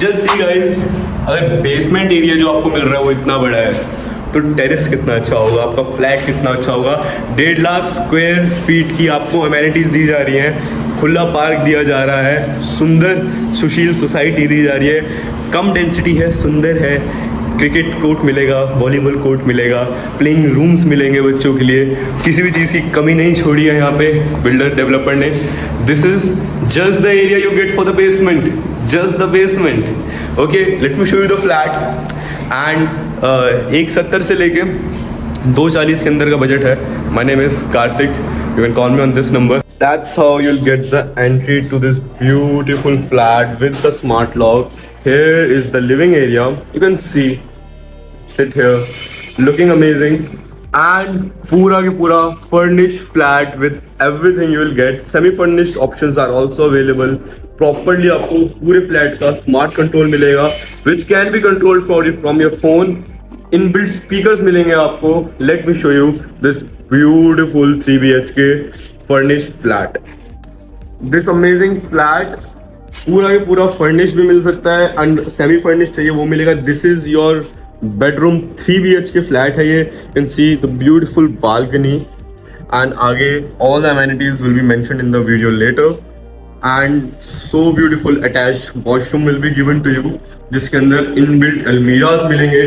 Just see guys, अगर basement area जो आपको मिल रहा है वो इतना बड़ा है तो टेरेस कितना अच्छा होगा, आपका फ्लैट कितना अच्छा होगा। 1.5 लाख स्क्वायर फीट की आपको अमेनिटीज़ दी जा रही हैं, खुला पार्क दिया जा रहा है, सुंदर सुशील सोसाइटी दी जा रही है, कम डेंसिटी है, सुंदर है, क्रिकेट कोर्ट मिलेगा, वॉलीबॉल कोर्ट मिलेगा, प्लेइंग रूम्स मिलेंगे बच्चों के लिए, किसी भी चीज़ की कमी नहीं छोड़ी है यहाँ पे बिल्डर डेवलपर ने। This is just the area you get for the basement, just the basement. Okay, let me show you the flat. And 170 से लेके 240 के अंदर का बजट है। My name is Kartik, you can call me on this number. That's how you'll get the entry to this beautiful flat with the smart lock. Here is the living area. You can see, sit here, looking amazing. And पूरा के पूरा furnished flat with everything you will get. Semi-furnished options are also available. Properly आपको पूरे flat का smart control मिलेगा, which can be controlled from your phone. Inbuilt speakers मिलेंगे आपको. Let me show you this beautiful 3 BHK furnished flat. This amazing flat पूरा के पूरा furnished भी मिल सकता है and semi furnished चाहिए वो मिलेगा. This is your bedroom 3 BHK flat है ये. You can see the beautiful balcony and आगे all the amenities will be mentioned in the video later. And so beautiful attached washroom will be given to you जिसके अंदर inbuilt almiras मिलेंगे.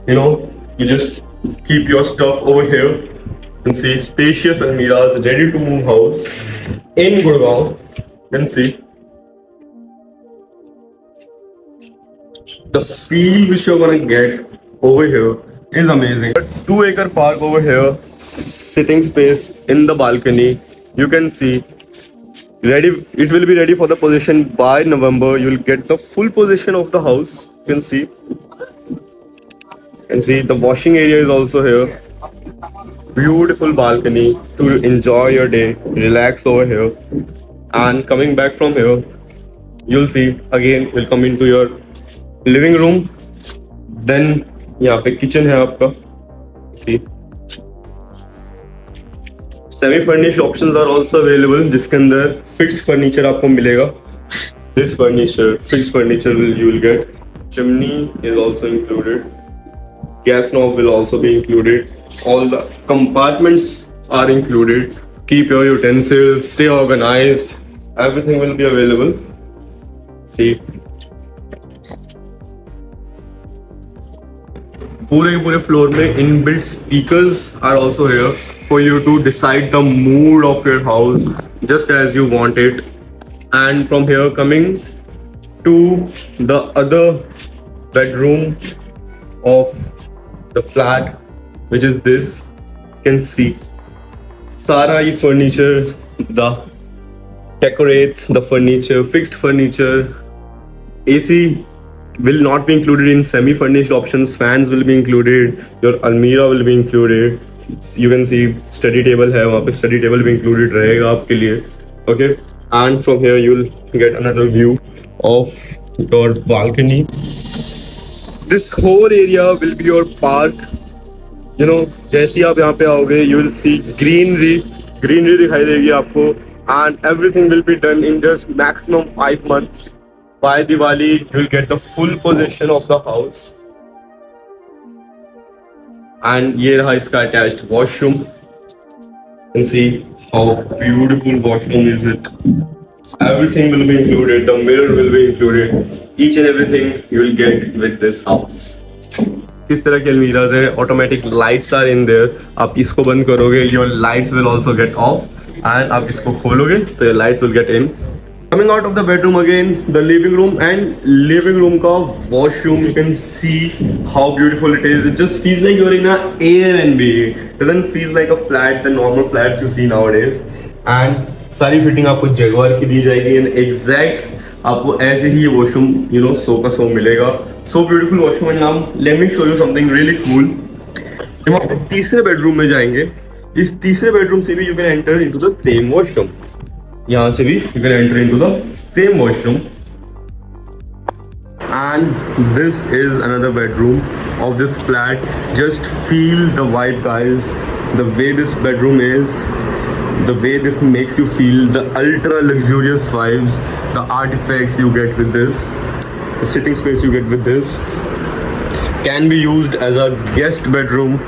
You know, you just keep your stuff over here. You can see spacious almiras, ready to move house in Gurgaon. You can see the feel which you're gonna get over here is amazing. 2-acre park over here, sitting space in the balcony. You can see ready. It will be ready for the possession by November. You'll get the full possession of the house. You can see. And see the washing area is also here. Beautiful balcony to enjoy your day, relax over here. And coming back from here, you'll see again we'll come into your living room. Then यहाँ पे kitchen है आपका. See, semi furnished options are also available जिसके अंदर fixed furniture आपको मिलेगा. This furniture, fixed furniture you will get. Chimney is also included. Gas knob will also be included. All the compartments are included. Keep your utensils, stay organized. Everything will be available. See, पूरे के पूरे floor में inbuilt speakers are also here for you to decide the mood of your house just as you want it. And from here coming to the other bedroom of the flat, which is this, you can see Sara furniture, the decorates, the furniture, fixed furniture. AC will not be included in semi furnished options. Fans will be included. Your almirah will be included. You can see study table है वहाँ पे, study table भी included रहेगा आपके लिए. Okay, and from here you will get another view of your balcony. This whole area will be your park. You know, जैसे ही आप यहाँ पे आओगे, you will see greenery दिखाई देगी आपको, and everything will be done in just maximum 5 months. By Diwali, you will get the full possession of the house. And ये रहा इसका attached washroom. You can see how beautiful washroom is it. Everything will be included. The mirror will be included. Each and everything you will get with this house. किस तरह के अलमीराज है, automatic lights are in there. आप इसको बंद करोगे, your lights will also get off, and आप इसको खोलोगे तो your lights will get in. Coming out of the bedroom again, the living room, and living room का washroom, you can see how beautiful it is. It just feels like you're in a Airbnb. Doesn't feel like a flat, the normal flats you see nowadays. And सारी fitting आपको Jaguar की दी जाएगी, and exact आपको ऐसे ही ये washroom you know सो का सो मिलेगा. So beautiful washroom. And now let me show you something really cool. जब आप तीसरे बेडरूम में जाएंगे, इस तीसरे बेडरूम से भी you can enter into the same washroom. यहाँ से भी you can enter into the same washroom. And this is another bedroom of this flat. Just feel the vibe, guys. The way this bedroom is, the way this makes you feel the ultra luxurious vibes, the artifacts you get with this. The sitting space you get with this can be used as a guest bedroom.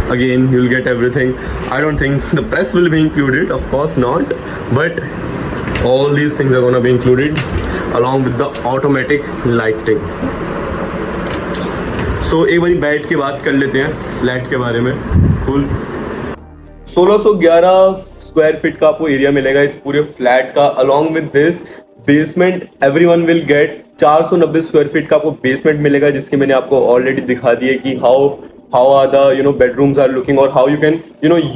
Again, you'll get everything. I don't think the press will be included, of course not, but all these things are gonna be included along with the automatic lighting. So एक बारी बैठ के बात कर लेते हैं flat के बारे में. Cool. 1611 स्क्वायर फीट का आपको एरिया मिलेगा इस पूरे फ्लैट का. Along with this basement everyone will get 490 square feet का आपको बेसमेंट मिलेगा, जिसकी मैंने आपको ऑलरेडी दिखा दी है कि how are the bedrooms are looking और how you can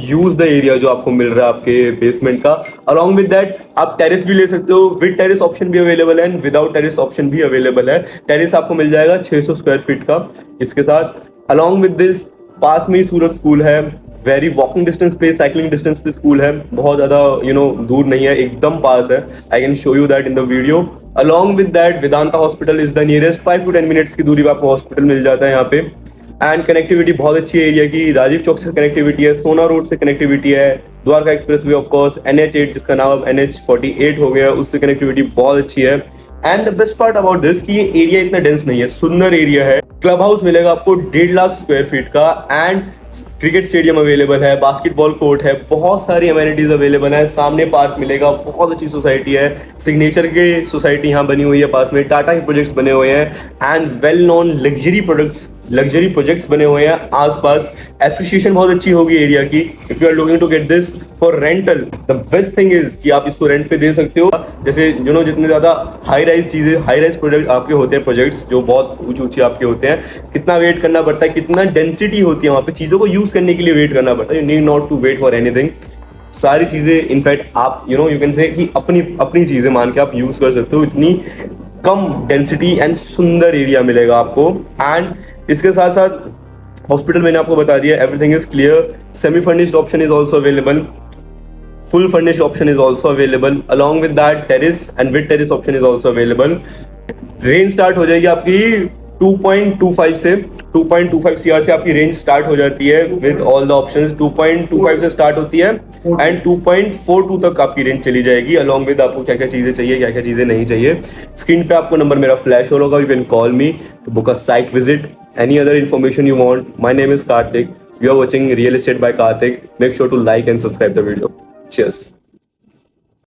use the area जो आपको मिल रहा है आपके बेसमेंट का. अलॉन्ग विद दैट आप टेरेस भी ले सकते हो. विद टेरेस ऑप्शन भी अवेलेबल है एंड विदाउट टेरेस ऑप्शन भी अवेलेबल है. टेरेस आपको मिल जाएगा 600 स्क्वायर फीट का इसके साथ. अलॉन्ग विद दिस पास में ही सूरज स्कूल है. वेरी वॉकिंग डिस्टेंस पे, साइकिलिंग डिस्टेंस पे स्कूल है. बहुत ज्यादा दूर नहीं है, एकदम पास है. I can show you that in the video. Along with that Vedanta hospital is the nearest. 5 to 10 minutes की दूरी पे आपको हॉस्पिटल मिल जाता है यहाँ पे. एंड कनेक्टिविटी बहुत अच्छी है एरिया की. राजीव चौक से कनेक्टिविटी है, सोना रोड से कनेक्टिविटी है, Dwarka express way of course, NH8 जिसका नाम अब NH48 हो गया, उससे कनेक्टिविटी बहुत अच्छी है. And the best part about this कि ये एरिया इतना डेंस नहीं है, सुंदर एरिया है. क्लब हाउस मिलेगा आपको 1.5 लाख स्क्वायर फीट का एंड क्रिकेट स्टेडियम अवेलेबल है, बास्केटबॉल कोर्ट है, बहुत सारी अमेनिटीज अवेलेबल है. सामने पार्क मिलेगा, बहुत अच्छी सोसाइटी है. सिग्नेचर के सोसाइटी यहाँ बनी हुई है पास में. टाटा के प्रोजेक्ट्स बने हुए हैं and well known luxury projects बने हुए हैं आसपास. एप्रिशिएशन बहुत अच्छी होगी एरिया की. If you are looking to get this for rental, the best thing is कि आप इसको रेंट पे दे सकते हो. जैसे जितने ज्यादा हाई राइज प्रोजेक्ट आपके होते हैं, प्रोजेक्ट्स जो बहुत ऊंची आपके होते हैं, कितना वेट करना पड़ता है, कितना डेंसिटी होती है वहाँ पे, चीजों को यूज करने के लिए वेट करना पड़ता है. You need not to wait for anything. सारी चीजें इनफैक्ट आप यू कैन से कि अपनी चीजें मान के आप यूज कर सकते हो. इतनी कम डेंसिटी एंड सुंदर एरिया मिलेगा आपको. एंड इसके साथ साथ हॉस्पिटल मैंने आपको बता दिया, everything is clear. Semi furnished option is also available, full furnished option is also available. Along with that terrace and with terrace option is also available. Range start हो जाएगी आपकी 2.25 से 2.25 CR से आपकी रेंज स्टार्ट हो जाती है with all the options. 2.25 से स्टार्ट होती है एंड 2.42 तक आपकी रेंज चली जाएगी. अलॉन्ग विद आपको क्या क्या चीजें चाहिए, क्या क्या चीजें नहीं चाहिए. स्क्रीन पे आपको नंबर मेरा फ्लैश हो होगा. You can call me to book a site visit. Any other information you want, my name is Karthik. You are watching Real Estate by Karthik. Make sure to like and subscribe the video. Cheers.